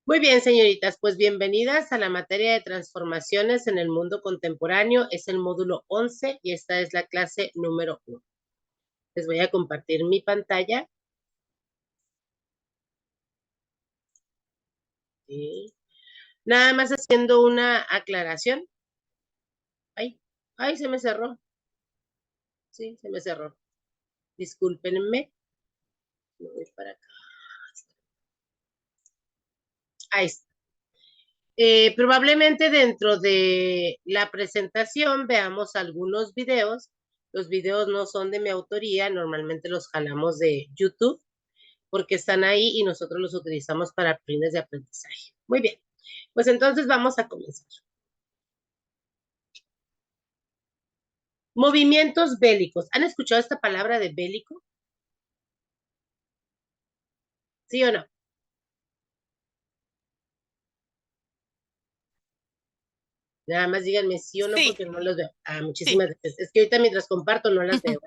Muy bien, señoritas, pues bienvenidas a la materia de transformaciones en el mundo contemporáneo. Es el módulo 11 y esta es la clase número 1. Les voy a compartir mi pantalla. Sí. Nada más haciendo una aclaración. Ay, ay, se me cerró. Sí, se me cerró. Discúlpenme. Me voy para acá. Ahí está. Probablemente dentro de la presentación veamos algunos videos. Los videos no son de mi autoría, normalmente los jalamos de YouTube porque están ahí y nosotros los utilizamos para fines de aprendizaje. Muy bien, pues entonces vamos a comenzar. Movimientos bélicos. ¿Han escuchado esta palabra de bélico? ¿Sí o no? Nada más díganme sí o no Sí, porque no los veo. Ah, sí. muchísimas gracias. Es que ahorita mientras comparto no las veo.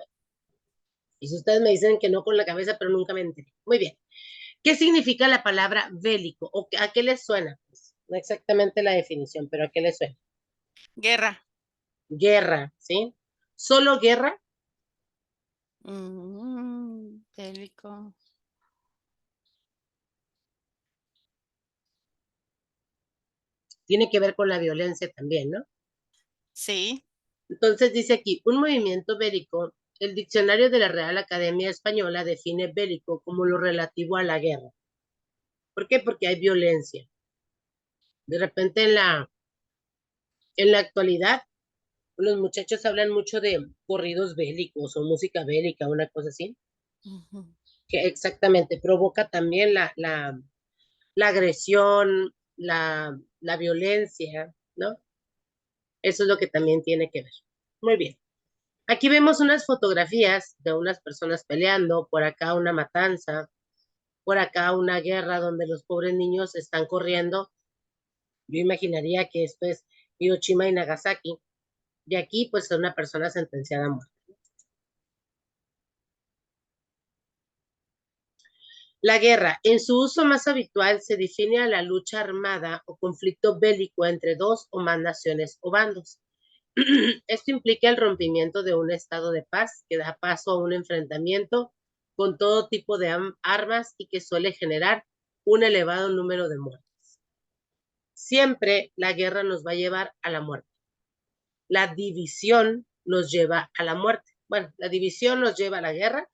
Y si ustedes me dicen que no con la cabeza, pero nunca me enteré. Muy bien. ¿Qué significa la palabra bélico? ¿O a qué les suena? Pues, no exactamente la definición, pero ¿a qué les suena? Guerra. Guerra, ¿sí? ¿Solo guerra? Bélico. Tiene que ver con la violencia también, ¿no? Sí. Entonces dice aquí, un movimiento bélico, el diccionario de la Real Academia Española define bélico como lo relativo a la guerra. ¿Por qué? Porque hay violencia. De repente en la actualidad, los muchachos hablan mucho de corridos bélicos o música bélica, una cosa así, Ujú. que exactamente provoca también la agresión, la violencia, ¿no? Eso es lo que también tiene que ver. Muy bien. Aquí vemos unas fotografías de unas personas peleando, por acá una matanza, por acá una guerra donde los pobres niños están corriendo. Yo imaginaría que esto es Hiroshima y Nagasaki, y aquí pues es una persona sentenciada a muerte. La guerra, en su uso más habitual, se define a la lucha armada o conflicto bélico entre dos o más naciones o bandos. Esto implica el rompimiento de un estado de paz que da paso a un enfrentamiento con todo tipo de armas y que suele generar un elevado número de muertes. Siempre la guerra nos va a llevar a la muerte. La división nos lleva a la muerte. Bueno, la división nos lleva a la guerra,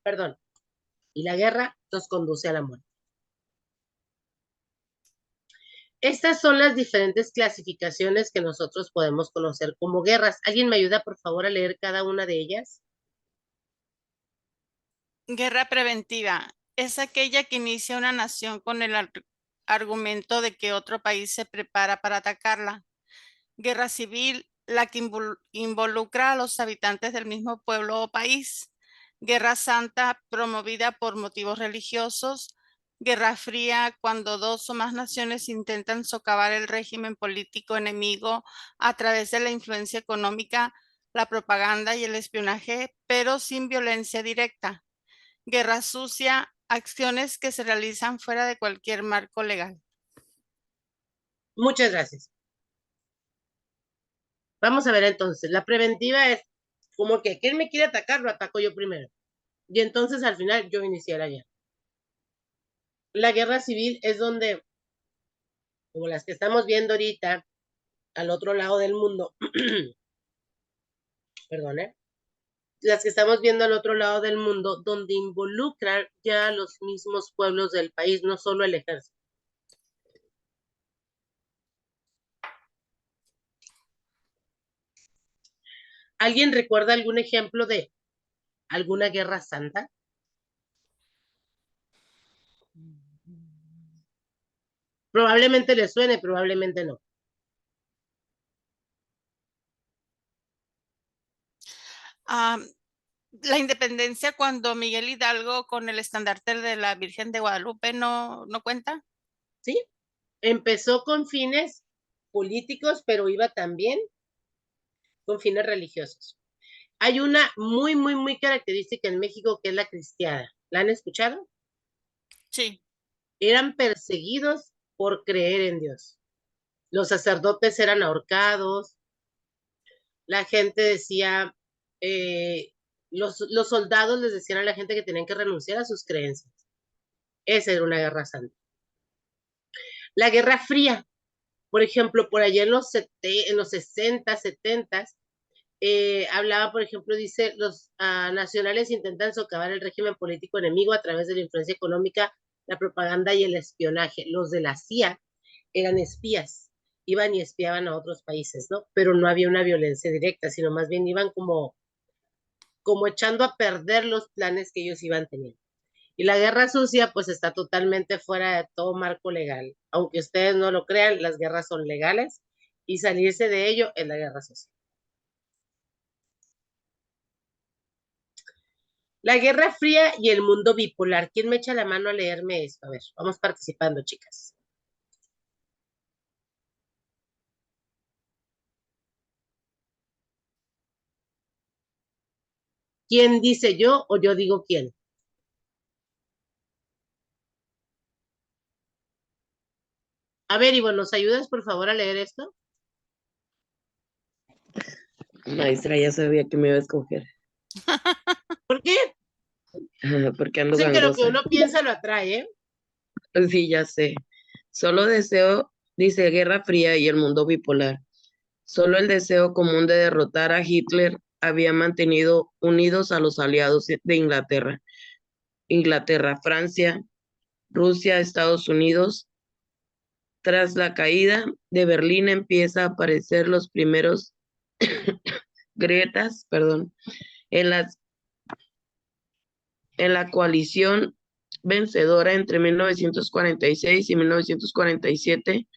perdón, y la guerra nos conduce a la muerte. Estas son las diferentes clasificaciones que nosotros podemos conocer como guerras. ¿Alguien me ayuda, por favor, a leer cada una de ellas? Guerra preventiva. Es aquella que inicia una nación con el argumento de que otro país se prepara para atacarla. Guerra civil, la que involucra a los habitantes del mismo pueblo o país. Guerra santa, promovida por motivos religiosos. Guerra fría, cuando dos o más naciones intentan socavar el régimen político enemigo a través de la influencia económica, la propaganda y el espionaje, pero sin violencia directa. Guerra sucia, acciones que se realizan fuera de cualquier marco legal. Muchas gracias. Vamos a ver entonces, la preventiva es como que quien me quiere atacar, lo ataco yo primero. Y entonces al final yo inicié la guerra. La guerra civil es donde, como las que estamos viendo ahorita, al otro lado del mundo, perdón, las que estamos viendo al otro lado del mundo, donde involucran ya los mismos pueblos del país, no solo el ejército. ¿Alguien recuerda algún ejemplo de alguna guerra santa? Probablemente le suene, probablemente no. Ah, la independencia cuando Miguel Hidalgo con el estandarte de la Virgen de Guadalupe no cuenta. ¿Sí? Empezó con fines políticos, pero iba también con fines religiosos. Hay una muy, muy característica en México que es la cristiada. ¿La han escuchado? Sí. eran perseguidos por creer en Dios. Los sacerdotes eran ahorcados, la gente decía, los soldados les decían a la gente que tenían que renunciar a sus creencias. Esa era una guerra santa. La Guerra Fría, por ejemplo, por allá en los 60, 70, hablaba, por ejemplo, dice, los nacionales intentan socavar el régimen político enemigo a través de la influencia económica, la propaganda y el espionaje. Los de la CIA eran espías, iban y espiaban a otros países, ¿no? Pero no había una violencia directa, sino más bien iban como echando a perder los planes que ellos iban teniendo. Y la guerra sucia, pues está totalmente fuera de todo marco legal. Aunque ustedes no lo crean, las guerras son legales y salirse de ello es la guerra sucia. La Guerra Fría y el mundo bipolar. ¿Quién me echa la mano a leerme esto? A ver, vamos participando, chicas. ¿Quién dice yo o yo digo quién? A ver, Ivonne, ¿nos ayudas por favor a leer esto? Maestra, ya sabía que me iba a escoger. ¿Por qué? Porque ando Dicen que lo que gangosa. uno piensa lo atrae, ¿eh? Sí, ya sé. Solo deseo, dice Guerra Fría y el mundo bipolar. Solo el deseo común de derrotar a Hitler había mantenido unidos a los aliados de Inglaterra. Inglaterra, Francia, Rusia, Estados Unidos. Tras la caída de Berlín empieza a aparecer los primeros grietas, perdón, en la coalición vencedora entre 1946 y 1947,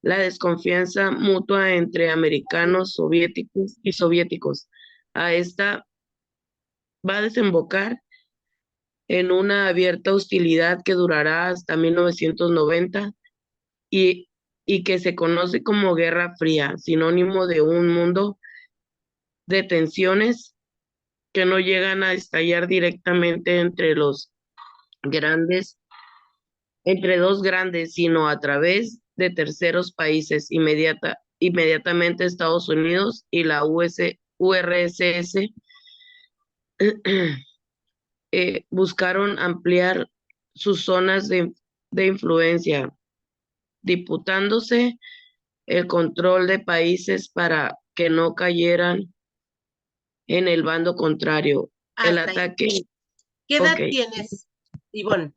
la desconfianza mutua entre americanos, soviéticos y soviéticos. A esta va a desembocar en una abierta hostilidad que durará hasta 1990 y, y que se conoce como Guerra Fría, sinónimo de un mundo de tensiones que no llegan a estallar directamente entre dos grandes, sino a través de terceros países, inmediatamente Estados Unidos y la URSS buscaron ampliar sus zonas de influencia, disputándose el control de países para que no cayeran en el bando contrario. El Hasta ahí. ataque, ¿Qué edad ok. tienes, Ivonne?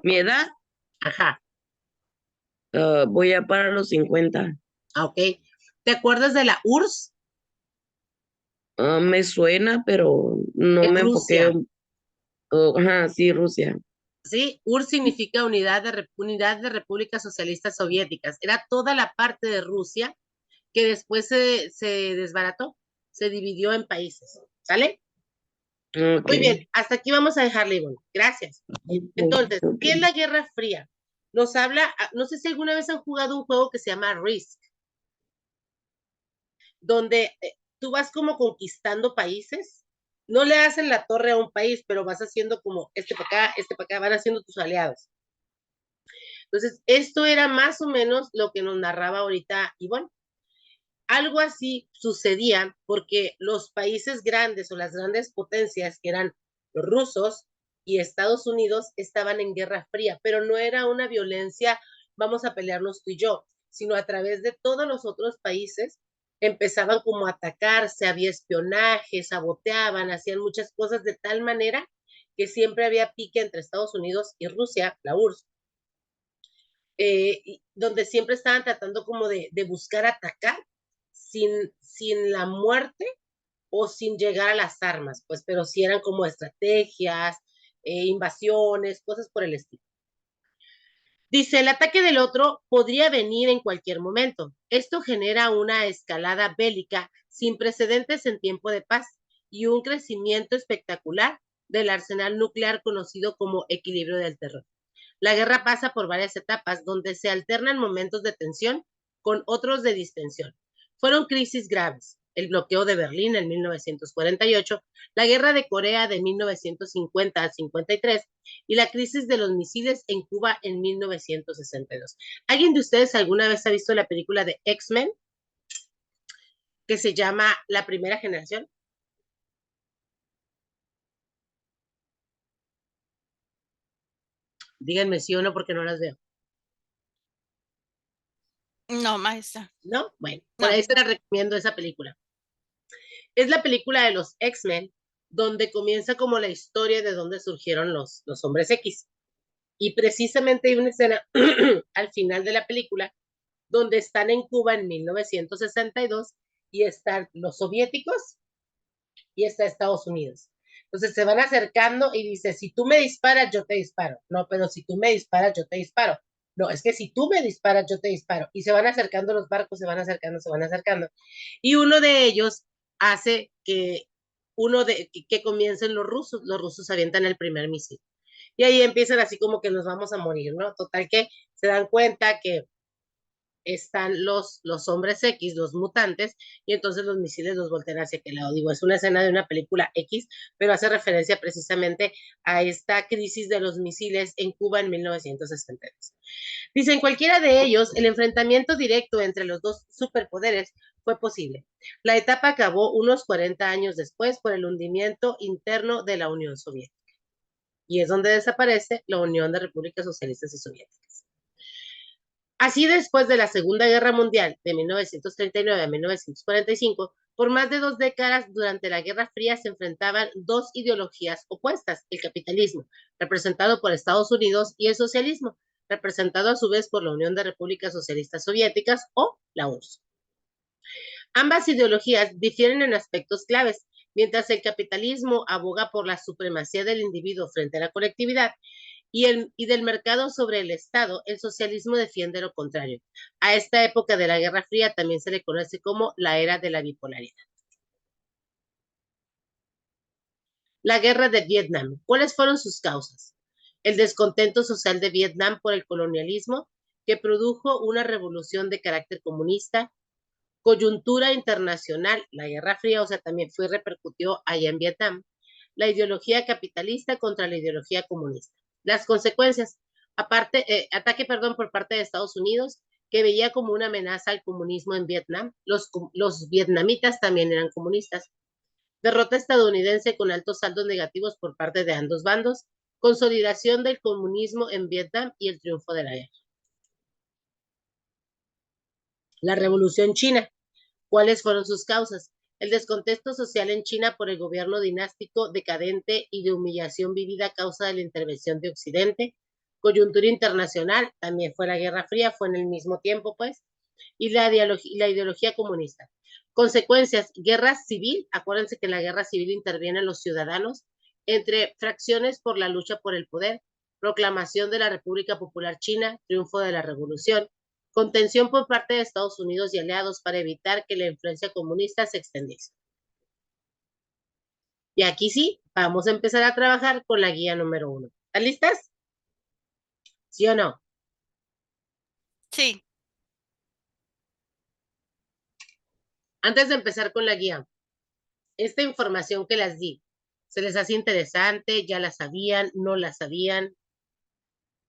Mi edad, Ajá, voy a para los 50. ok. ¿Te acuerdas de la URSS? Me suena, pero no En me enfoqué. Rusia, Ajá, sí, Rusia. ¿sí? URSS significa Unidad de Repúblicas Socialistas Soviéticas. Era toda la parte de Rusia que después se desbarató, se dividió en países, ¿sale? Ok, Muy bien, hasta aquí vamos a dejarle, Ivonne. Gracias. Entonces, ok. ¿qué es la Guerra Fría? Nos habla, no sé si alguna vez han jugado un juego que se llama Risk, donde tú vas como conquistando países, no le hacen la torre a un país, pero vas haciendo como este para acá, van haciendo tus aliados. Entonces, esto era más o menos lo que nos narraba ahorita Ivonne. Algo así sucedía porque los países grandes o las grandes potencias, que eran los rusos y Estados Unidos, estaban en guerra fría, pero no era una violencia, vamos a pelearnos tú y yo, sino a través de todos los otros países empezaban como a atacarse, había espionaje, saboteaban, hacían muchas cosas de tal manera que siempre había pique entre Estados Unidos y Rusia, la URSS, donde siempre estaban tratando como de buscar atacar sin la muerte o sin llegar a las armas, pues, pero sí eran como estrategias, invasiones, cosas por el estilo. Dice, el ataque del otro podría venir en cualquier momento. Esto genera una escalada bélica sin precedentes en tiempo de paz y un crecimiento espectacular del arsenal nuclear conocido como equilibrio del terror. La guerra pasa por varias etapas donde se alternan momentos de tensión con otros de distensión. Fueron crisis graves. el bloqueo de Berlín en 1948, la guerra de Corea de 1950 a 53 y la crisis de los misiles en Cuba en 1962. ¿Alguien de ustedes alguna vez ha visto la película de X-Men que se llama La Primera Generación? Díganme sí o no porque no las veo. No, maestra. ¿No? Bueno, por No. ahí se la recomiendo esa película. Es la película de los X-Men, donde comienza como la historia de dónde surgieron los hombres X. Y precisamente hay una escena al final de la película donde están en Cuba en 1962 y están los soviéticos y está Estados Unidos. Entonces se van acercando y dice, si tú me disparas, yo te disparo. No, pero si tú me disparas, yo te disparo. No, es que si tú me disparas, yo te disparo. Y se van acercando los barcos, se van acercando, se van acercando. Y uno de ellos hace que comiencen los rusos avientan el primer misil. Y ahí empiezan así como que nos vamos a morir, ¿no? Total que se dan cuenta que están los hombres X, los mutantes, y entonces los misiles los voltean hacia aquel lado. Digo, es una escena de una película X, pero hace referencia precisamente a esta crisis de los misiles en Cuba en 1962. Dice, en cualquiera de ellos, el enfrentamiento directo entre los dos superpoderes fue posible. La etapa acabó unos 40 años después por el hundimiento interno de la Unión Soviética. Y es donde desaparece la Unión de Repúblicas Socialistas y Soviéticas. Así, después de la Segunda Guerra Mundial, de 1939 a 1945, por más de 2 décadas durante la Guerra Fría se enfrentaban dos ideologías opuestas, el capitalismo, representado por Estados Unidos, y el socialismo, representado a su vez por la Unión de Repúblicas Socialistas Soviéticas o la URSS. Ambas ideologías difieren en aspectos claves. Mientras el capitalismo aboga por la supremacía del individuo frente a la colectividad y del mercado sobre el Estado, el socialismo defiende lo contrario. A esta época de la Guerra Fría también se le conoce como la era de la bipolaridad. La guerra de Vietnam. ¿Cuáles fueron sus causas? El descontento social de Vietnam por el colonialismo, que produjo una revolución de carácter comunista, coyuntura internacional, la Guerra Fría, o sea, también repercutió allá en Vietnam, la ideología capitalista contra la ideología comunista. Las consecuencias, ataque por parte de Estados Unidos, que veía como una amenaza al comunismo en Vietnam. Los vietnamitas también eran comunistas. Derrota estadounidense con altos saldos negativos por parte de ambos bandos. Consolidación del comunismo en Vietnam y el triunfo de la guerra. La Revolución China. ¿Cuáles fueron sus causas? El descontexto social en China por el gobierno dinástico decadente y de humillación vivida a causa de la intervención de Occidente. Coyuntura internacional, también fue la Guerra Fría, fue en el mismo tiempo, pues. Y la ideología comunista. Consecuencias, guerra civil. Acuérdense que en la guerra civil intervienen los ciudadanos entre fracciones por la lucha por el poder. Proclamación de la República Popular China, triunfo de la revolución. Contención por parte de Estados Unidos y aliados para evitar que la influencia comunista se extendiese. Y aquí sí, vamos a empezar a trabajar con la guía número 1. ¿Están listas? ¿Sí o no? Sí. Antes de empezar con la guía, esta información que les di, ¿se les hace interesante? ¿Ya la sabían? ¿No la sabían?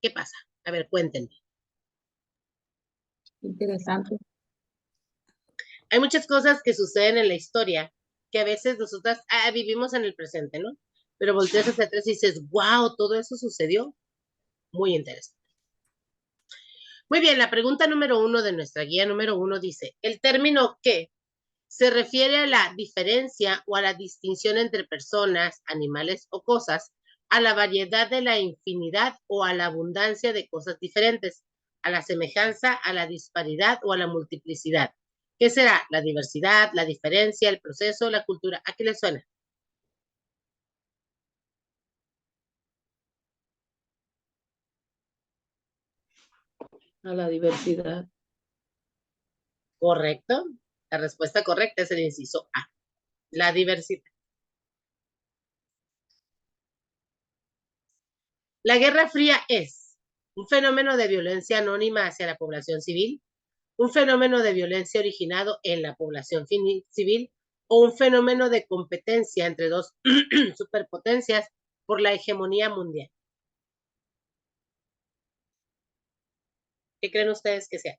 ¿Qué pasa? A ver, cuéntenme. Interesante. Hay muchas cosas que suceden en la historia que a veces nosotras vivimos en el presente, ¿no? Pero volteas hacia atrás y dices, wow, todo eso sucedió. Muy interesante. Muy bien, la pregunta número 1 de nuestra guía número 1 dice, el término ¿qué? Se refiere a la diferencia o a la distinción entre personas, animales o cosas, a la variedad de la infinidad o a la abundancia de cosas diferentes, a la semejanza, a la disparidad o a la multiplicidad. ¿Qué será? La diversidad, la diferencia, el proceso, la cultura. ¿A qué le suena? A la diversidad. ¿Correcto? La respuesta correcta es el inciso A, la diversidad. La Guerra Fría es un fenómeno de violencia anónima hacia la población civil, un fenómeno de violencia originado en la población civil o un fenómeno de competencia entre dos superpotencias por la hegemonía mundial. ¿Qué creen ustedes que sea?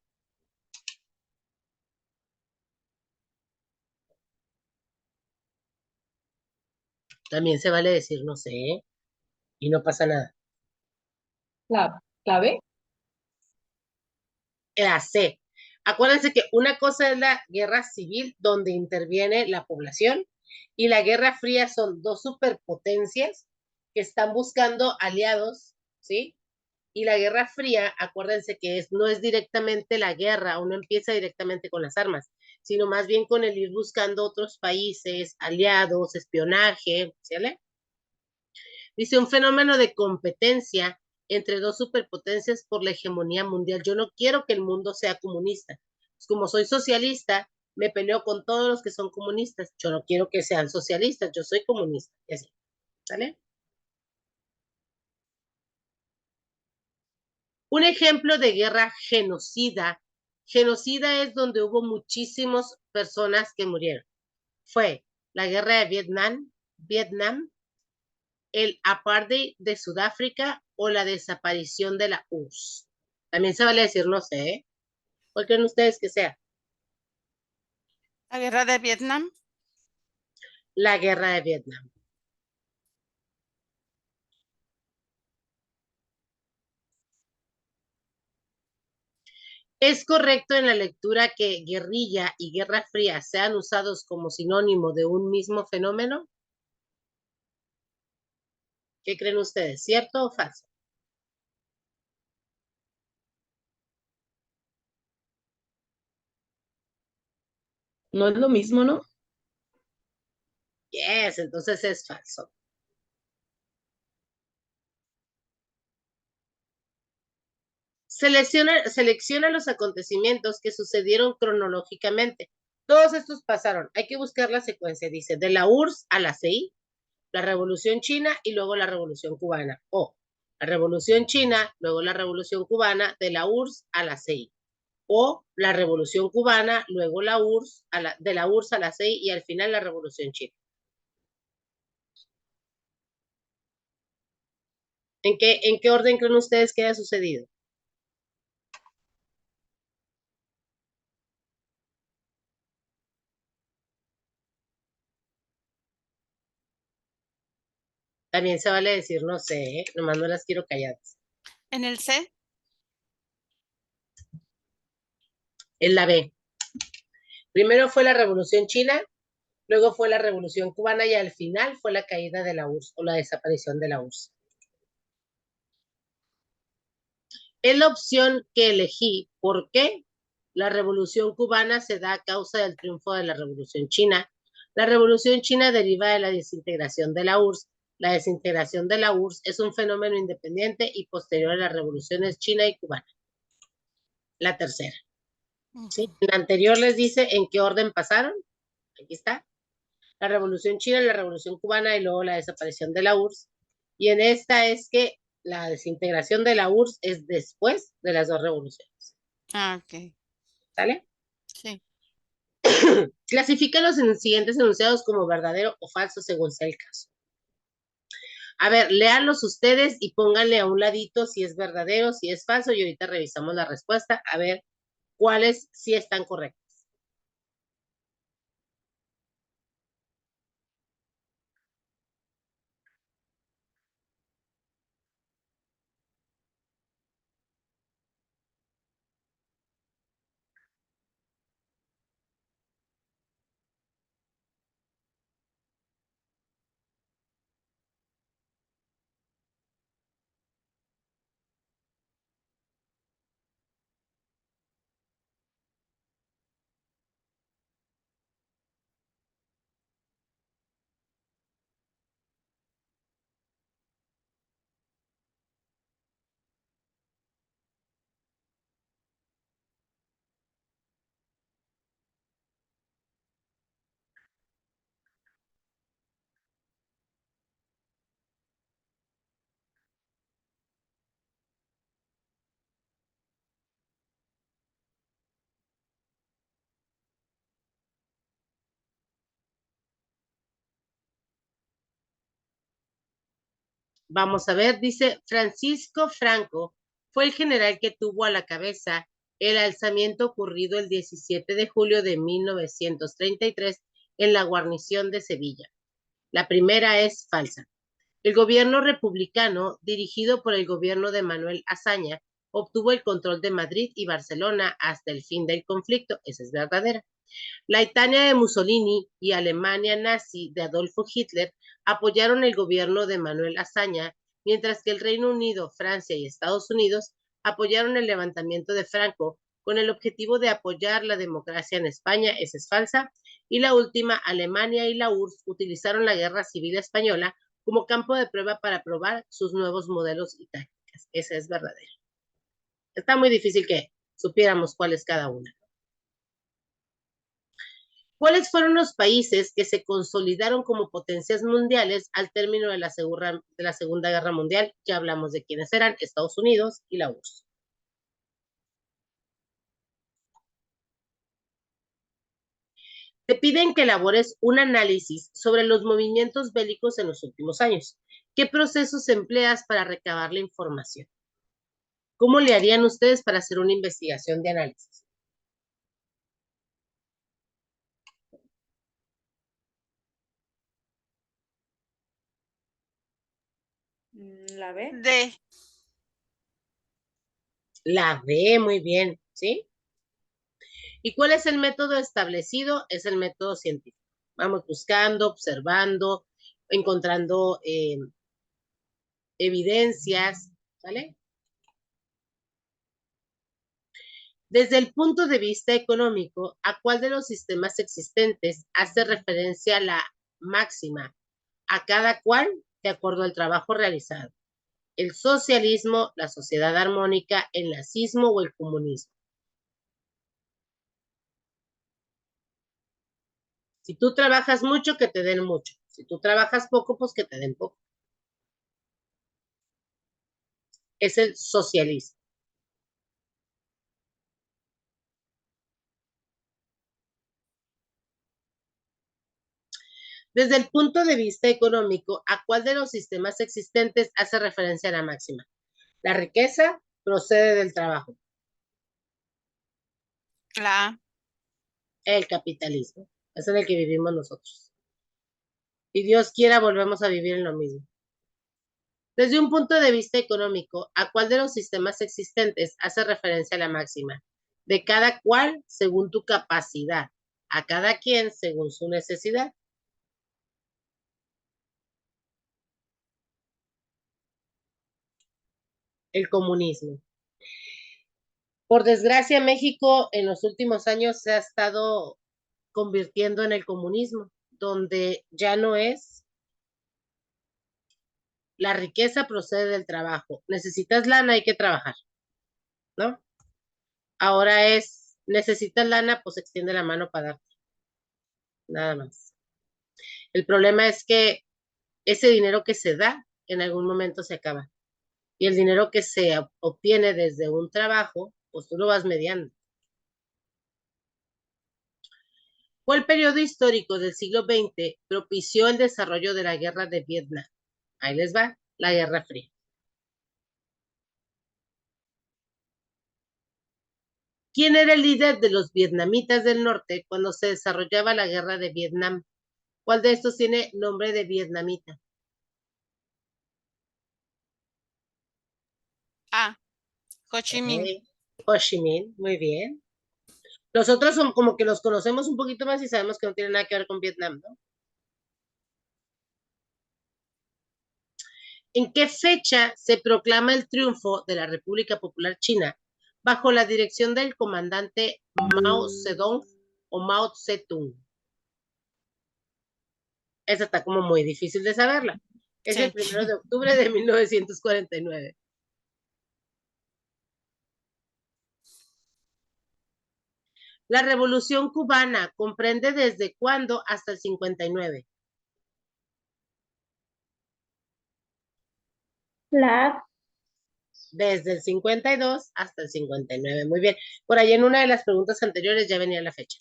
También se vale decir no sé, ¿eh? Y no pasa nada. ¿La B? La C. Acuérdense que una cosa es la guerra civil donde interviene la población y la guerra fría son dos superpotencias que están buscando aliados, ¿sí? Y la guerra fría, acuérdense que no es directamente la guerra, uno empieza directamente con las armas, sino más bien con el ir buscando otros países, aliados, espionaje, ¿sí? Dice un fenómeno de competencia entre dos superpotencias por la hegemonía mundial. Yo no quiero que el mundo sea comunista. Pues como soy socialista, me peleo con todos los que son comunistas. Yo no quiero que sean socialistas, yo soy comunista. Y así, ¿sale? Un ejemplo de guerra genocida. Genocida es donde hubo muchísimas personas que murieron. Fue la guerra de Vietnam, el apartheid de Sudáfrica o la desaparición de la URSS. También se vale decir no sé, ¿eh? ¿Cuál creen ustedes que sea? La guerra de Vietnam. La guerra de Vietnam. ¿Es correcto en la lectura que guerrilla y guerra fría sean usados como sinónimo de un mismo fenómeno? ¿Qué creen ustedes? ¿Cierto o falso? No es lo mismo, ¿no? Yes, entonces es falso. Selecciona los acontecimientos que sucedieron cronológicamente. Todos estos pasaron. Hay que buscar la secuencia. Dice, de la URSS a la CI, la Revolución China y luego la Revolución Cubana. O la Revolución China, luego la Revolución Cubana, de la URSS a la CI. O la Revolución Cubana, luego la URSS, de la URSS a la CI y al final la Revolución China. ¿En qué orden creen ustedes que haya sucedido? También se vale decir no sé, ¿eh? Nomás no las quiero calladas. En el C. Es la B. Primero fue la Revolución China, luego fue la Revolución Cubana y al final fue la caída de la URSS o la desaparición de la URSS. Es la opción que elegí. ¿Por qué? La Revolución Cubana se da a causa del triunfo de la Revolución China. La Revolución China deriva de la desintegración de la URSS. La desintegración de la URSS es un fenómeno independiente y posterior a las revoluciones china y cubana. La tercera. ¿Sí? En la anterior les dice en qué orden pasaron. Aquí está. La Revolución China, la Revolución Cubana y luego la desaparición de la URSS. Y en esta es que la desintegración de la URSS es después de las dos revoluciones. Ah, ok. ¿Sale? Sí. Clasifican los siguientes enunciados como verdadero o falso según sea el caso. A ver, léanlos ustedes y pónganle a un ladito si es verdadero, si es falso y ahorita revisamos la respuesta a ver cuáles sí están correctos. Vamos a ver, dice Francisco Franco fue el general que tuvo a la cabeza el alzamiento ocurrido el 17 de julio de 1933 en la guarnición de Sevilla. La primera es falsa. El gobierno republicano, dirigido por el gobierno de Manuel Azaña, obtuvo el control de Madrid y Barcelona hasta el fin del conflicto. Esa es verdadera. La Italia de Mussolini y Alemania nazi de Adolfo Hitler apoyaron el gobierno de Manuel Azaña, mientras que el Reino Unido, Francia y Estados Unidos apoyaron el levantamiento de Franco con el objetivo de apoyar la democracia en España. Esa es falsa. Y la última, Alemania y la URSS utilizaron la Guerra Civil Española como campo de prueba para probar sus nuevos modelos y tácticas. Esa es verdadera. Está muy difícil que supiéramos cuál es cada una. ¿Cuáles fueron los países que se consolidaron como potencias mundiales al término de la Segunda Guerra Mundial? Ya hablamos de quiénes eran, Estados Unidos y la URSS. Te piden que elabores un análisis sobre los movimientos bélicos en los últimos años. ¿Qué procesos empleas para recabar la información? ¿Cómo le harían ustedes para hacer una investigación de análisis? La B. D. La D, muy bien, ¿sí? ¿Y cuál es el método establecido? Es el método científico. Vamos buscando, observando, encontrando evidencias, ¿vale? Desde el punto de vista económico, ¿a cuál de los sistemas existentes hace referencia la máxima? A cada cual de acuerdo al trabajo realizado. ¿El socialismo, la sociedad armónica, el nazismo o el comunismo? Si tú trabajas mucho, que te den mucho. Si tú trabajas poco, pues que te den poco. Es el socialismo. Desde el punto de vista económico, ¿a cuál de los sistemas existentes hace referencia a la máxima? La riqueza procede del trabajo. La A. El capitalismo. Es en el que vivimos nosotros. Y Dios quiera, volvemos a vivir en lo mismo. Desde un punto de vista económico, ¿a cuál de los sistemas existentes hace referencia a la máxima? De cada cual según tu capacidad, a cada quien según su necesidad. El comunismo. Por desgracia, México en los últimos años se ha estado convirtiendo en el comunismo, donde ya no es la riqueza procede del trabajo. Necesitas lana, hay que trabajar, ¿no? Ahora es, necesitas lana, pues extiende la mano para darte. Nada más. El problema es que ese dinero que se da en algún momento se acaba. Y el dinero que se obtiene desde un trabajo, pues tú lo vas mediando. ¿Cuál periodo histórico del siglo XX propició el desarrollo de la guerra de Vietnam? Ahí les va, la Guerra Fría. ¿Quién era el líder de los vietnamitas del norte cuando se desarrollaba la guerra de Vietnam? ¿Cuál de estos tiene nombre de vietnamita? A. Ho Chi Minh. Ho Chi Minh, muy bien. Los otros son como que los conocemos un poquito más y sabemos que no tienen nada que ver con Vietnam, ¿no? ¿En qué fecha se proclama el triunfo de la República Popular China bajo la dirección del comandante Mao Zedong o Mao Zedong? Esa está como muy difícil de saberla. Es Sí. el 1 de octubre de 1949. La Revolución Cubana comprende desde cuándo hasta el 59. La A. Desde el 52 hasta el 59. Muy bien. Por ahí en una de las preguntas anteriores ya venía la fecha.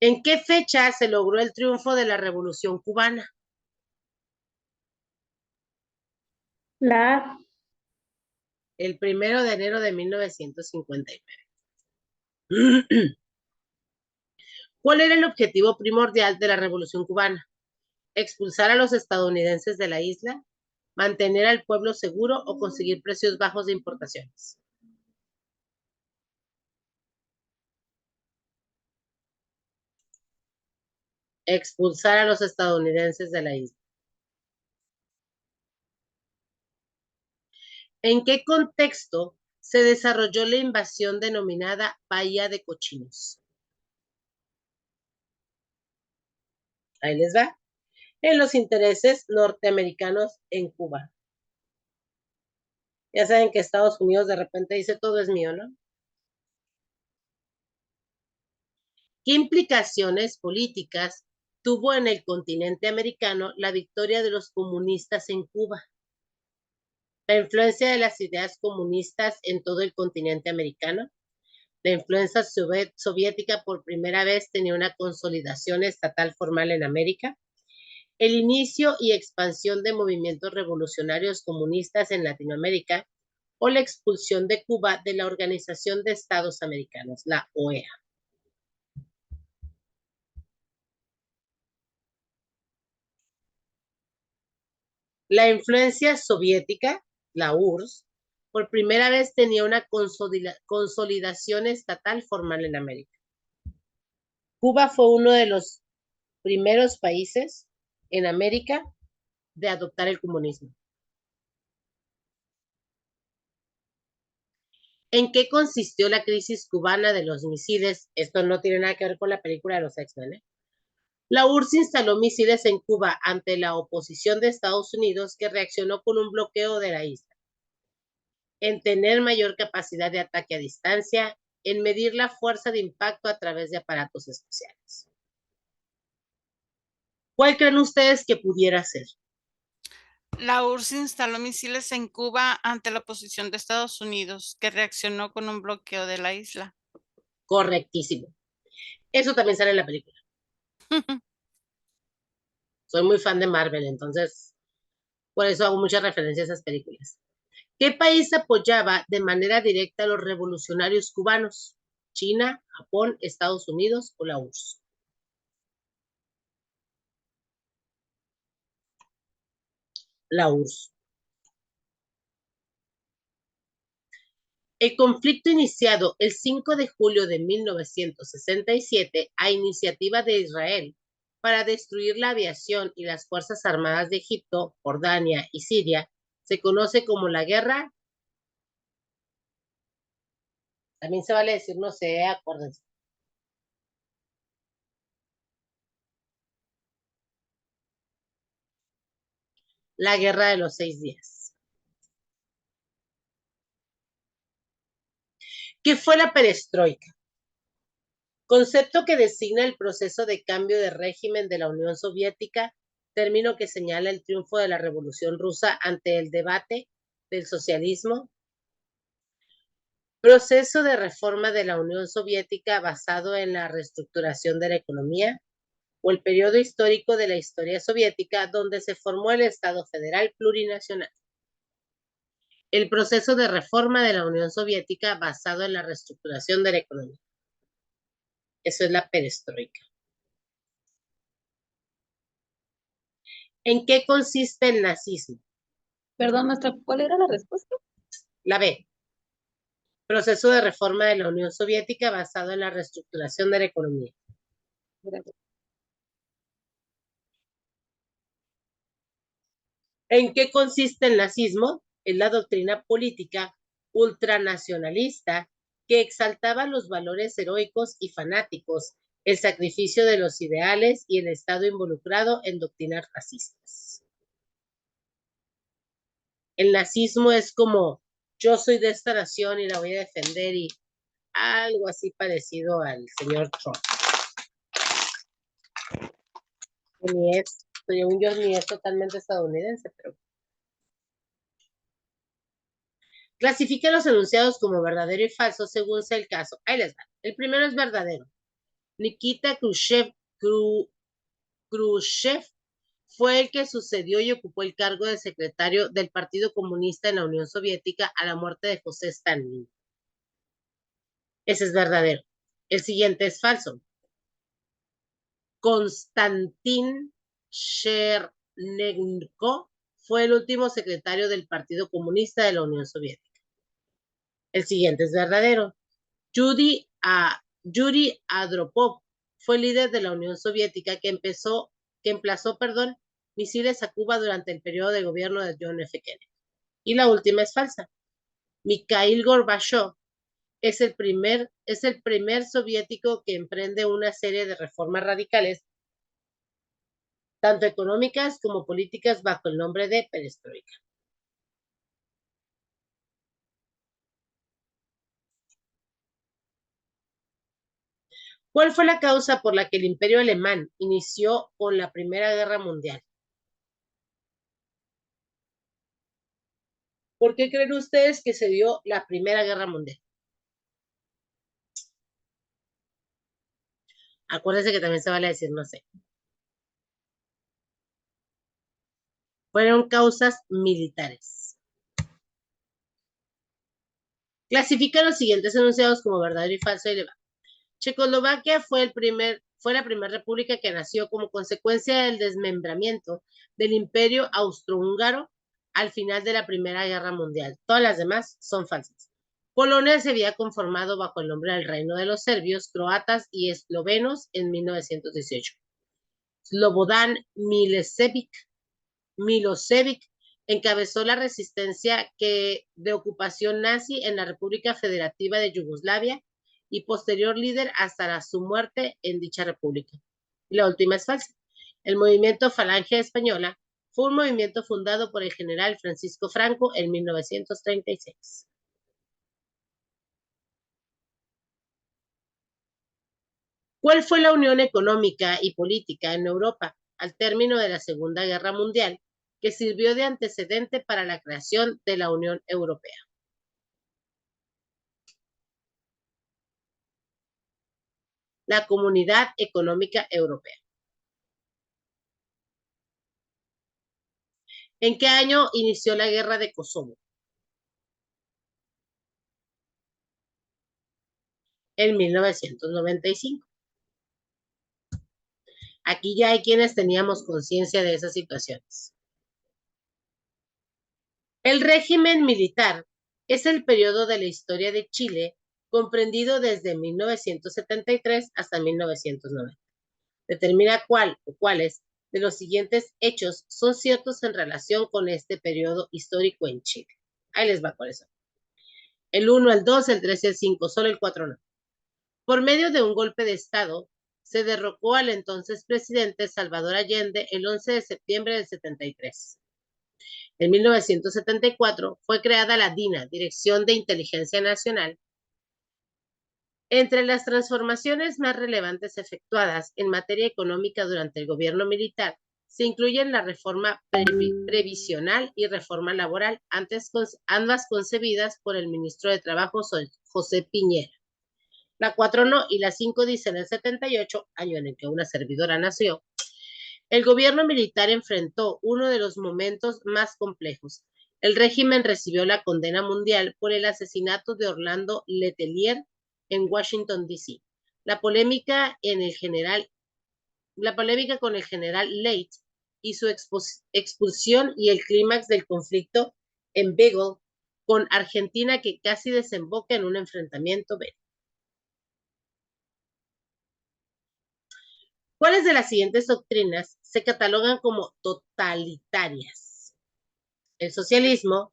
¿En qué fecha se logró el triunfo de la Revolución Cubana? La A. El 1 de enero de 1959. ¿Cuál era el objetivo primordial de la Revolución cubana? ¿Expulsar a los estadounidenses de la isla? ¿Mantener al pueblo seguro o conseguir precios bajos de importaciones? Expulsar a los estadounidenses de la isla. ¿En qué contexto se desarrolló la invasión denominada Bahía de Cochinos? Ahí les va. En los intereses norteamericanos en Cuba. Ya saben que Estados Unidos de repente dice todo es mío, ¿no? ¿Qué implicaciones políticas tuvo en el continente americano la victoria de los comunistas en Cuba? La influencia de las ideas comunistas en todo el continente americano. La influencia soviética por primera vez tenía una consolidación estatal formal en América. El inicio y expansión de movimientos revolucionarios comunistas en Latinoamérica o la expulsión de Cuba de la Organización de Estados Americanos, la OEA. La influencia soviética, la URSS, por primera vez tenía una consolidación estatal formal en América. Cuba fue uno de los primeros países en América de adoptar el comunismo. ¿En qué consistió la crisis cubana de los misiles? Esto no tiene nada que ver con la película de los X-Men, ¿eh? La URSS instaló misiles en Cuba ante la oposición de Estados Unidos, que reaccionó con un bloqueo de la isla. En tener mayor capacidad de ataque a distancia, en medir la fuerza de impacto a través de aparatos especiales. ¿Cuál creen ustedes que pudiera ser? La URSS instaló misiles en Cuba ante la oposición de Estados Unidos, que reaccionó con un bloqueo de la isla. Correctísimo. Eso también sale en la película. Soy muy fan de Marvel, entonces por eso hago muchas referencias a esas películas. ¿Qué país apoyaba de manera directa a los revolucionarios cubanos? ¿China, Japón, Estados Unidos o la URSS? La URSS. El conflicto iniciado el 5 de julio de 1967 a iniciativa de Israel para destruir la aviación y las fuerzas armadas de Egipto, Jordania y Siria se conoce como la guerra. También se vale decir, no sé, acuérdense. La guerra de los 6 días. ¿Qué fue la perestroika? Concepto que designa el proceso de cambio de régimen de la Unión Soviética, término que señala el triunfo de la Revolución Rusa ante el debate del socialismo. Proceso de reforma de la Unión Soviética basado en la reestructuración de la economía, o el periodo histórico de la historia soviética donde se formó el Estado Federal Plurinacional. El proceso de reforma de la Unión Soviética basado en la reestructuración de la economía. Eso es la perestroika. ¿En qué consiste el nazismo? Perdón, maestra, ¿cuál era la respuesta? La B. Proceso de reforma de la Unión Soviética basado en la reestructuración de la economía. Gracias. ¿En qué consiste el nazismo? En la doctrina política ultranacionalista que exaltaba los valores heroicos y fanáticos, el sacrificio de los ideales y el Estado involucrado en doctrinas racistas. El nazismo es como, yo soy de esta nación y la voy a defender, y algo así parecido al señor Trump. Según yo, ni es totalmente estadounidense, pero clasifica los enunciados como verdadero y falso según sea el caso. Ahí les va. El primero es verdadero. Nikita Khrushchev Fue el que sucedió y ocupó el cargo de secretario del Partido Comunista en la Unión Soviética a la muerte de José Stalin. Ese es verdadero. El siguiente es falso. Konstantin Chernenko fue el último secretario del Partido Comunista de la Unión Soviética. El siguiente es verdadero. Yuri Andropov fue líder de la Unión Soviética que emplazó, misiles a Cuba durante el periodo de gobierno de John F. Kennedy. Y la última es falsa. Mikhail Gorbachev es el primer soviético que emprende una serie de reformas radicales, tanto económicas como políticas, bajo el nombre de perestroika. ¿Cuál fue la causa por la que el Imperio alemán inició con la Primera Guerra Mundial? ¿Por qué creen ustedes que se dio la Primera Guerra Mundial? Acuérdense que también se vale decir no sé. Fueron causas militares. Clasifica los siguientes enunciados como verdadero y falso y le va. Checoslovaquia fue la primera república que nació como consecuencia del desmembramiento del Imperio Austrohúngaro al final de la Primera Guerra Mundial. Todas las demás son falsas. Polonia se había conformado bajo el nombre del Reino de los Serbios, Croatas y Eslovenos en 1918. Slobodan Milosevic encabezó la resistencia de ocupación nazi en la República Federativa de Yugoslavia y posterior líder hasta su muerte en dicha república. Y la última es falsa. El movimiento Falange Española fue un movimiento fundado por el general Francisco Franco en 1936. ¿Cuál fue la unión económica y política en Europa al término de la Segunda Guerra Mundial que sirvió de antecedente para la creación de la Unión Europea? La Comunidad Económica Europea. ¿En qué año inició la Guerra de Kosovo? En 1995. Aquí ya hay quienes teníamos conciencia de esas situaciones. El régimen militar es el periodo de la historia de Chile comprendido desde 1973 hasta 1990. Determina cuál o cuáles de los siguientes hechos son ciertos en relación con este periodo histórico en Chile. Ahí les va por eso. El 1, el 2, el 3 y el 5, solo el 4 no. Por medio de un golpe de Estado, se derrocó al entonces presidente Salvador Allende el 11 de septiembre del 73. En 1974 fue creada la DINA, Dirección de Inteligencia Nacional. Entre las transformaciones más relevantes efectuadas en materia económica durante el gobierno militar se incluyen la reforma previsional y reforma laboral, ambas concebidas por el ministro de Trabajo José Piñera. La 4 no y la 5 dice en el 78, año en el que una servidora nació, el gobierno militar enfrentó uno de los momentos más complejos. El régimen recibió la condena mundial por el asesinato de Orlando Letelier en Washington, D.C. La polémica con el general Late y su expulsión y el clímax del conflicto en Beagle con Argentina que casi desemboca en un enfrentamiento bélico. ¿Cuáles de las siguientes doctrinas se catalogan como totalitarias? El socialismo,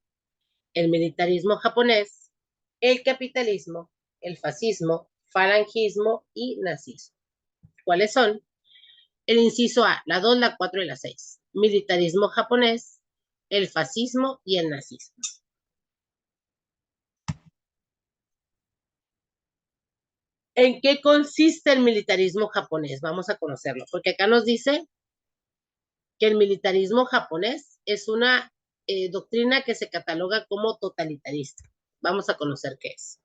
el militarismo japonés, el capitalismo, el fascismo, falangismo y nazismo. ¿Cuáles son? El inciso A, la 2, la 4 y la 6. Militarismo japonés, el fascismo y el nazismo. ¿En qué consiste el militarismo japonés? Vamos a conocerlo, porque acá nos dice que el militarismo japonés es una doctrina que se cataloga como totalitarista. Vamos a conocer qué es.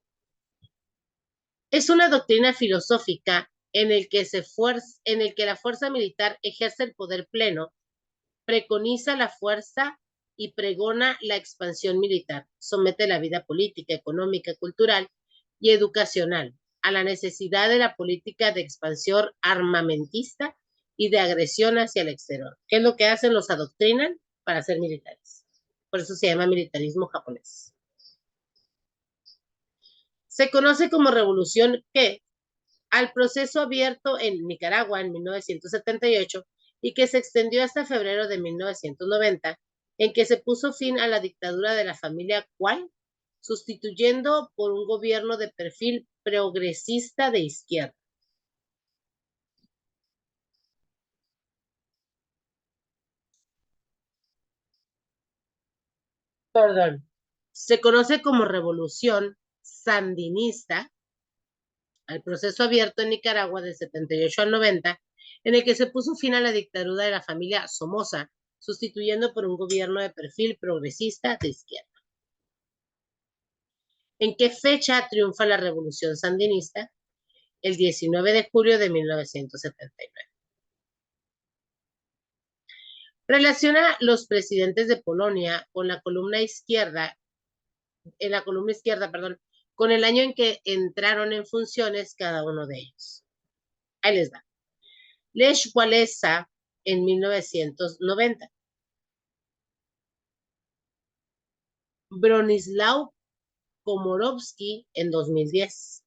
Es una doctrina filosófica en el que la fuerza militar ejerce el poder pleno preconiza la fuerza y pregona la expansión militar. Somete la vida política, económica, cultural y educacional a la necesidad de la política de expansión armamentista y de agresión hacia el exterior. ¿Qué es lo que hacen? Los adoctrinan para ser militares. Por eso se llama militarismo japonés. Se conoce como revolución que, al proceso abierto en Nicaragua en 1978 y que se extendió hasta febrero de 1990, en que se puso fin a la dictadura de la familia ¿cuál? Sustituyendo por un gobierno de perfil progresista de izquierda. Perdón. Se conoce como revolución sandinista al proceso abierto en Nicaragua del 78 al 90, en el que se puso fin a la dictadura de la familia Somoza, sustituyendo por un gobierno de perfil progresista de izquierda. ¿En qué fecha triunfa la revolución sandinista? El 19 de julio de 1979. Relaciona los presidentes de Polonia con la columna izquierda, con el año en que entraron en funciones cada uno de ellos. Ahí les va. Lech Walesa en 1990. Bronislaw Komorowski en 2010.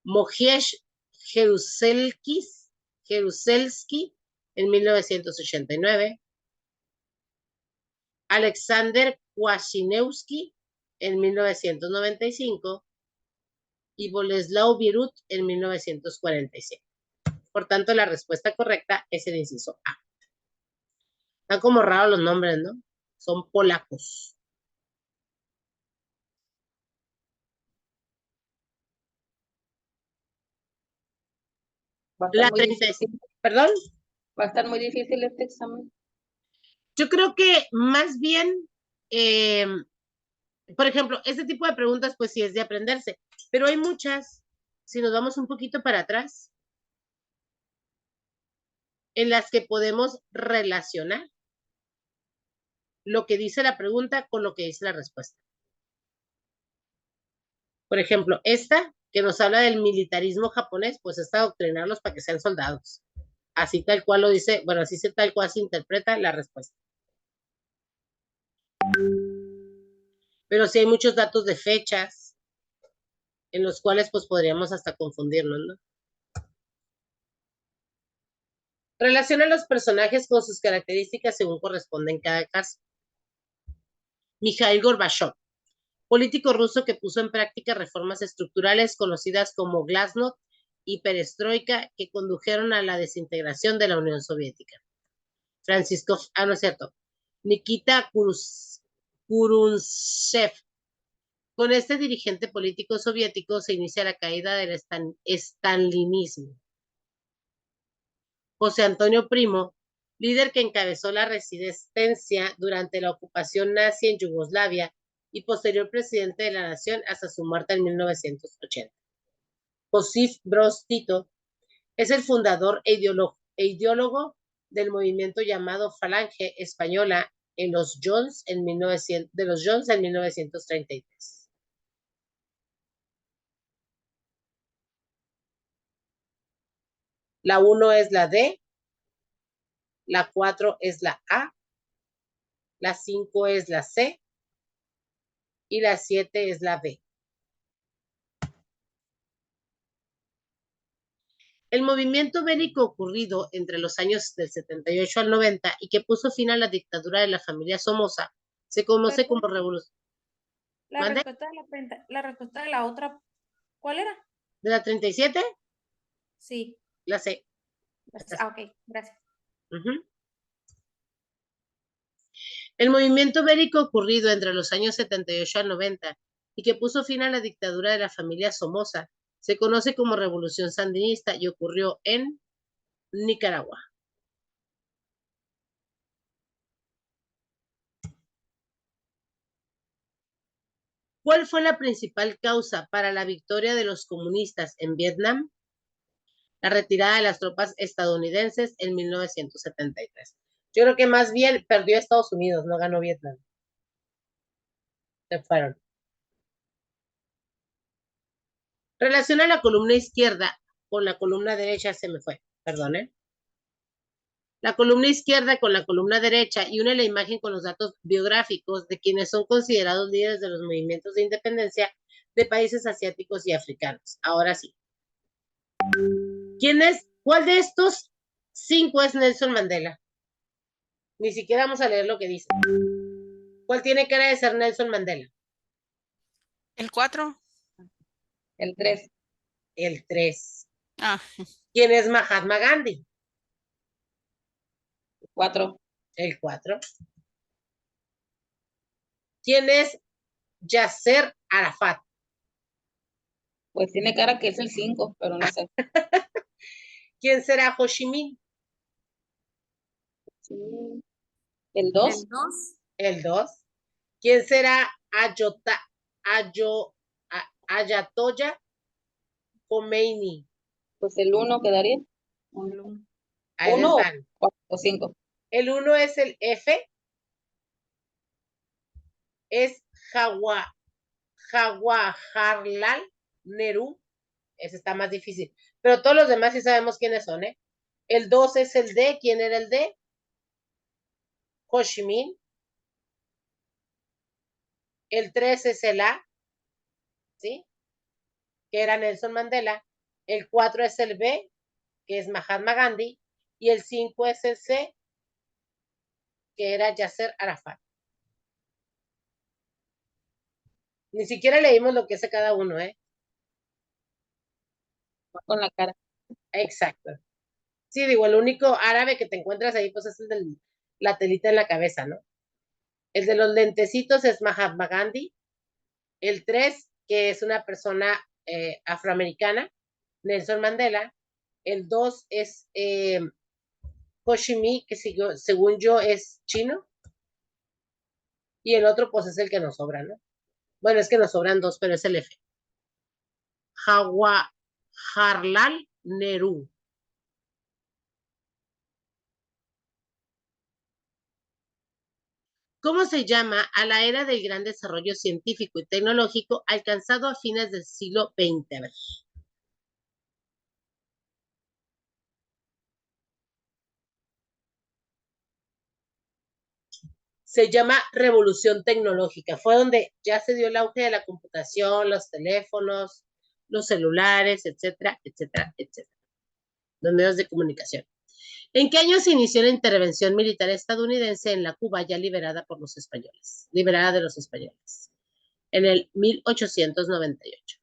Mojish Jaruzelski en 1989. Alexander Kwaśniewski en 1995 y Boleslaw Bierut en 1947. Por tanto, la respuesta correcta es el inciso A. Están como raros los nombres, ¿no? Son polacos. La 35, perdón. Va a estar muy difícil este examen. Yo creo que más bien, por ejemplo, este tipo de preguntas, pues sí es de aprenderse, pero hay muchas, si nos vamos un poquito para atrás, en las que podemos relacionar lo que dice la pregunta con lo que dice la respuesta. Por ejemplo, esta que nos habla del militarismo japonés, pues es adoctrinarlos para que sean soldados. Así tal cual lo dice, bueno, así tal cual se interpreta la respuesta. Pero sí hay muchos datos de fechas en los cuales pues podríamos hasta confundirnos, ¿no? Relaciona a los personajes con sus características según corresponde en cada caso. Mikhail Gorbachev, político ruso que puso en práctica reformas estructurales conocidas como Glasnost y Perestroika que condujeron a la desintegración de la Unión Soviética. Francisco, no es cierto, Nikita Khrushchev. Con este dirigente político soviético se inicia la caída del stalinismo. José Antonio Primo, líder que encabezó la resistencia durante la ocupación nazi en Yugoslavia y posterior presidente de la nación hasta su muerte en 1980. Josip Broz Tito es el fundador e ideólogo del movimiento llamado Falange Española de los Jones en 1933. La 1 es la D, la 4 es la A, la 5 es la C y la 7 es la B. El movimiento bélico ocurrido entre los años del 78 al 90 y que puso fin a la dictadura de la familia Somoza se conoce como revolución. La respuesta de la otra, ¿cuál era? ¿De la 37? Sí. La C. Ok, gracias. El movimiento bélico ocurrido entre los años 78 al 90 y que puso fin a la dictadura de la familia Somoza se conoce como Revolución Sandinista y ocurrió en Nicaragua. ¿Cuál fue la principal causa para la victoria de los comunistas en Vietnam? la retirada de las tropas estadounidenses en 1973. Yo creo que más bien perdió Estados Unidos, no ganó Vietnam. Se fueron. Relaciona la columna izquierda con la columna derecha, se me fue, perdón, ¿eh? La columna izquierda con la columna derecha y une la imagen con los datos biográficos de quienes son considerados líderes de los movimientos de independencia de países asiáticos y africanos. Ahora sí. ¿Cuál de estos 5 es Nelson Mandela? Ni siquiera vamos a leer lo que dice. ¿Cuál tiene cara de ser Nelson Mandela? ¿El 4? El 3. El 3. Ah, ¿Quién es Mahatma Gandhi? 4. El 4. ¿Quién es Yasser Arafat? Pues tiene cara que es el 5, pero no sé. ¿Quién será Ho Chi Minh? Sí. El 2. El 2. ¿Quién será Ayatollah Khomeini? Pues el 1 quedaría. Ahí 1 están. o 5. El 1 es el F. Es Jawaharlal Nehru. Ese está más difícil. Pero todos los demás sí sabemos quiénes son, ¿eh? El 2 es el D. ¿Quién era el D? Ho Chi Minh. El 3 es el A, ¿sí? Que era Nelson Mandela. El 4 es el B, que es Mahatma Gandhi. Y el 5 es el C, que era Yasser Arafat. Ni siquiera leímos lo que es cada uno, ¿eh? Con la cara. Exacto. Sí, digo, el único árabe que te encuentras ahí, pues es el de la telita en la cabeza, ¿no? El de los lentecitos es Mahatma Gandhi. El 3, que es una persona afroamericana, Nelson Mandela. El 2 es Ho Chi Minh, que según yo es chino. Y el otro, pues es el que nos sobra, ¿no? Bueno, es que nos sobran 2, pero es el F. Jawaharlal Nehru. ¿Cómo se llama a la era del gran desarrollo científico y tecnológico alcanzado a fines del siglo XX? A ver. Se llama revolución tecnológica. Fue donde ya se dio el auge de la computación, los teléfonos, los celulares, etcétera, etcétera, etcétera. Los medios de comunicación. ¿En qué año se inició la intervención militar estadounidense en la Cuba ya liberada por los españoles? Liberada de los españoles. En el 1898.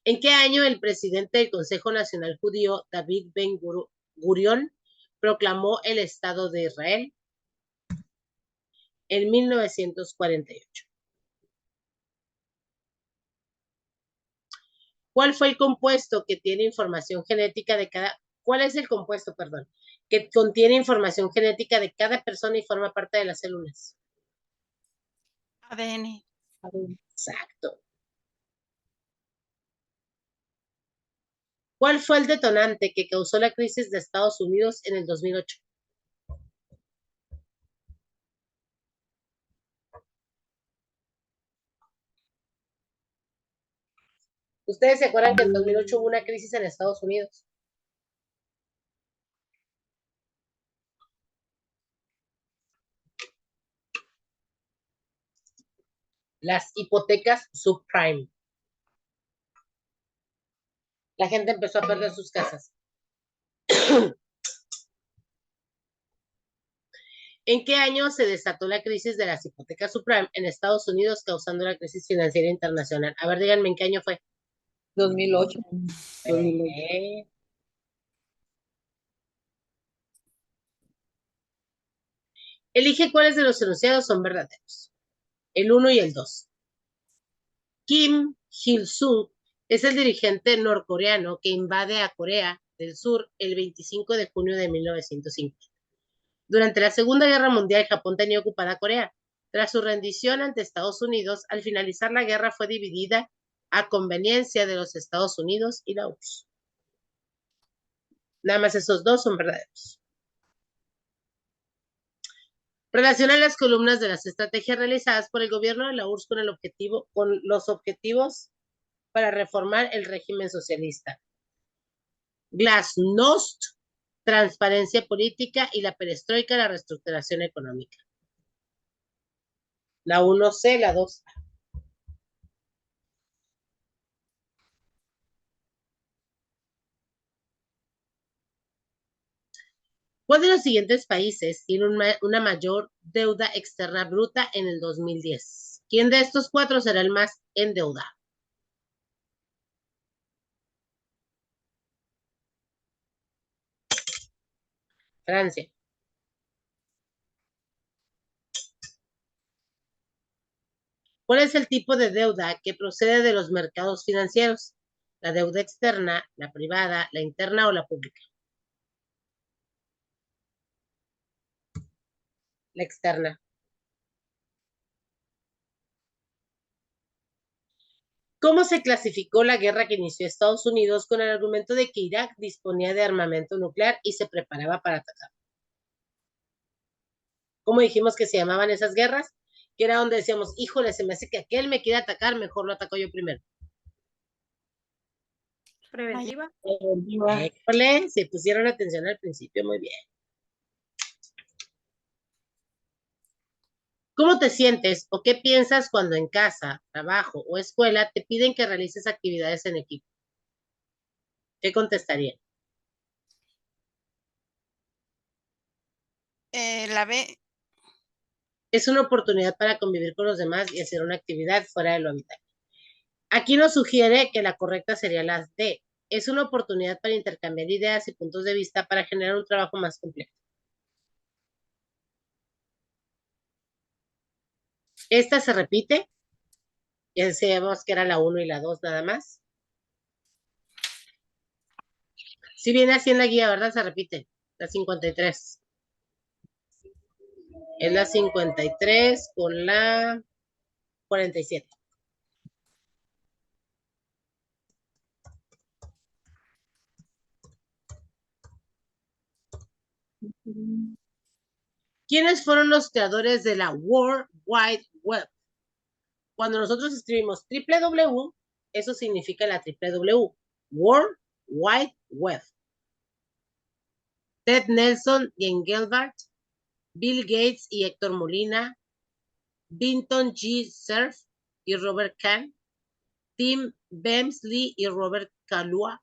¿En qué año el presidente del Consejo Nacional Judío, David Ben-Gurión, proclamó el Estado de Israel? En 1948. ¿Cuál fue el compuesto que tiene información genética de cada... ¿Cuál es el compuesto, perdón, que contiene información genética de cada persona y forma parte de las células? ADN. Exacto. ¿Cuál fue el detonante que causó la crisis de Estados Unidos en el 2008? ¿Ustedes se acuerdan que en 2008 hubo una crisis en Estados Unidos? Las hipotecas subprime. La gente empezó a perder sus casas. ¿En qué año se desató la crisis de las hipotecas subprime en Estados Unidos, causando la crisis financiera internacional? A ver, díganme, ¿en qué año fue? 2008. Elige cuáles de los enunciados son verdaderos. El 1 y el 2. Kim Il-sung es el dirigente norcoreano que invade a Corea del Sur el 25 de junio de 1950. Durante la Segunda Guerra Mundial, Japón tenía ocupada Corea. Tras su rendición ante Estados Unidos, al finalizar la guerra fue dividida a conveniencia de los Estados Unidos y la URSS. Nada más esos dos son verdaderos. Relaciona las columnas de las estrategias realizadas por el gobierno de la URSS con los objetivos para reformar el régimen socialista. Glasnost, transparencia política, y la perestroika, la reestructuración económica. La 1C, la 2A. ¿Cuál de los siguientes países tiene una mayor deuda externa bruta en el 2010? ¿Quién de estos cuatro será el más endeudado? Francia. ¿Cuál es el tipo de deuda que procede de los mercados financieros? ¿La deuda externa, la privada, la interna o la pública? La externa. ¿Cómo se clasificó la guerra que inició Estados Unidos con el argumento de que Irak disponía de armamento nuclear y se preparaba para atacar? ¿Cómo dijimos que se llamaban esas guerras? Que era donde decíamos, híjole, se me hace que aquel me quiere atacar, mejor lo ataco yo primero. Preventiva. Híjole, se pusieron atención al principio, muy bien. ¿Cómo te sientes o qué piensas cuando en casa, trabajo o escuela te piden que realices actividades en equipo? ¿Qué contestaría? La B. Es una oportunidad para convivir con los demás y hacer una actividad fuera de lo habitual. Aquí nos sugiere que la correcta sería la D. Es una oportunidad para intercambiar ideas y puntos de vista para generar un trabajo más complejo. Esta se repite. Ya decíamos que era la 1 y la 2 nada más. Si viene así en la guía, ¿verdad? Se repite. La 53. Es la 53 con la 47. ¿Quiénes fueron los creadores de la World Wide Web? Cuando nosotros escribimos www, eso significa la www. World Wide Web. Ted Nelson y Engelbart, Bill Gates y Héctor Molina, Vinton G. Cerf y Robert Kahn, Tim Berners-Lee y Robert Kahlua.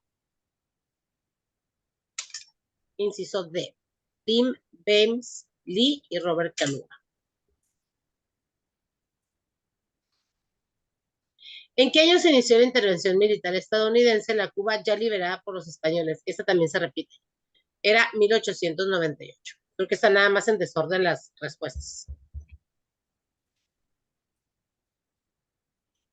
Inciso D. Tim Berners-Lee y Robert Kahlua. ¿En qué año se inició la intervención militar estadounidense en la Cuba ya liberada por los españoles? Esta también se repite. Era 1898. Creo que están nada más en desorden las respuestas.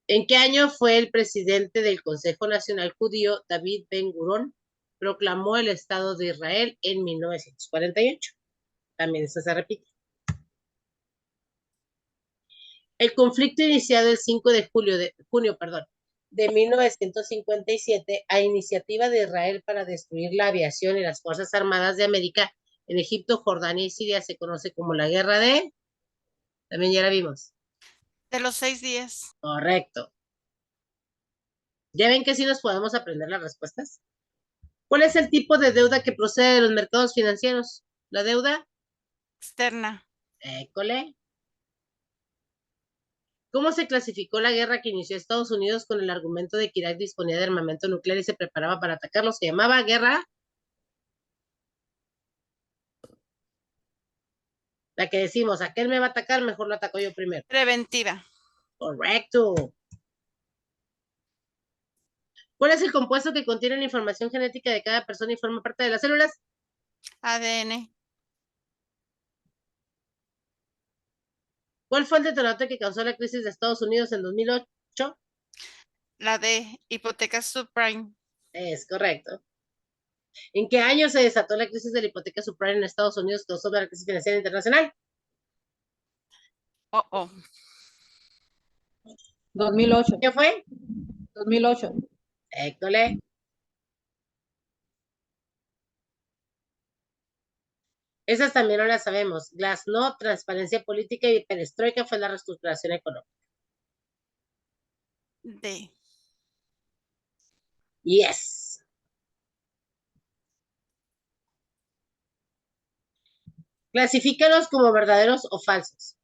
¿En qué año fue el presidente del Consejo Nacional Judío, David Ben-Gurión, proclamó el Estado de Israel en 1948? También esto se repite. El conflicto iniciado el 5 de junio de 1957 a iniciativa de Israel para destruir la aviación y las Fuerzas Armadas de América en Egipto, Jordania y Siria se conoce como la Guerra de... También ya la vimos. De los 6 días. Correcto. ¿Ya ven que sí nos podemos aprender las respuestas? ¿Cuál es el tipo de deuda que procede de los mercados financieros? ¿La deuda? Externa. École. ¿Cómo se clasificó la guerra que inició Estados Unidos con el argumento de que Irak disponía de armamento nuclear y se preparaba para atacarlo? ¿Se llamaba guerra? La que decimos, aquel me va a atacar, mejor lo ataco yo primero. Preventiva. Correcto. ¿Cuál es el compuesto que contiene la información genética de cada persona y forma parte de las células? ADN. ¿Cuál fue el detonante que causó la crisis de Estados Unidos en 2008? La D. Hipoteca subprime. Es correcto. ¿En qué año se desató la crisis de la hipoteca subprime en Estados Unidos que causó la crisis financiera internacional? 2008. ¿Qué fue? 2008. École. Esas también no las sabemos. Glasnost, transparencia política y perestroika fue la reestructuración económica. D. Yes. Clasifícalos como verdaderos o falsos.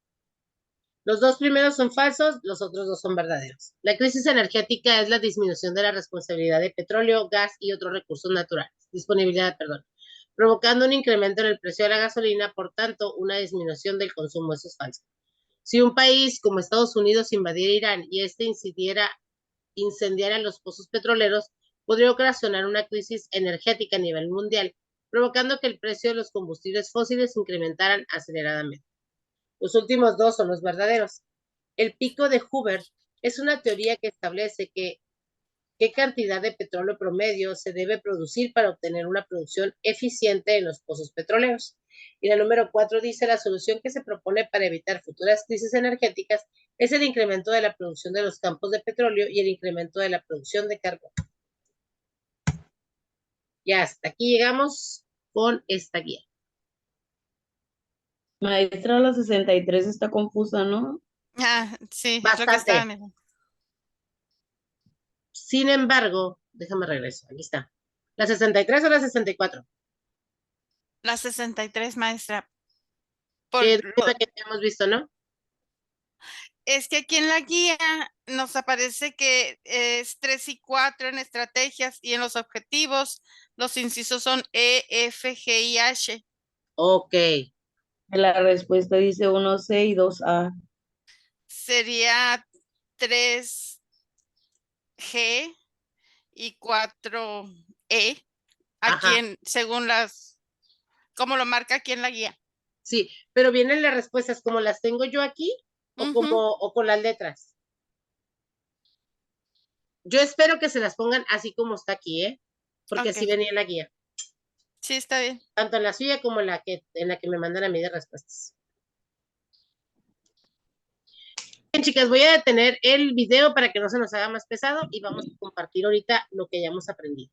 Los dos primeros son falsos, los otros dos son verdaderos. La crisis energética es la disminución de la responsabilidad de petróleo, gas y otros recursos naturales. Disponibilidad, perdón. Provocando un incremento en el precio de la gasolina, por tanto, una disminución del consumo. Eso es falso. Si un país como Estados Unidos invadiera Irán y este incendiara los pozos petroleros, podría ocasionar una crisis energética a nivel mundial, provocando que el precio de los combustibles fósiles incrementaran aceleradamente. Los últimos dos son los verdaderos. El pico de Hoover es una teoría que establece qué cantidad de petróleo promedio se debe producir para obtener una producción eficiente en los pozos petroleros. Y la número 4 dice, la solución que se propone para evitar futuras crisis energéticas es el incremento de la producción de los campos de petróleo y el incremento de la producción de carbón. Ya hasta aquí llegamos con esta guía. Maestra, la 63 está confusa, ¿no? Ah, sí, es lo que Bastante. estaba mirando. Sin embargo, déjame regreso, aquí está. ¿La 63 o la 64? La 63, maestra. Por Que es lo- la que hemos visto, ¿no? es que aquí en la guía nos aparece que es 3 y 4 en estrategias y en los objetivos los incisos son E, F, G y H. Ok. La respuesta dice 1C y 2A. Sería 3G y 4E. Aquí Ajá. según como lo marca aquí en la guía. Sí, pero vienen las respuestas como las tengo yo aquí o o con las letras. Yo espero que se las pongan así como está aquí, ¿eh? Porque así Ok. venía en la guía. Sí, está bien. Tanto en la suya como en la que me mandan a mí de respuestas. Bien, chicas, voy a detener el video para que no se nos haga más pesado y vamos a compartir ahorita lo que hayamos aprendido.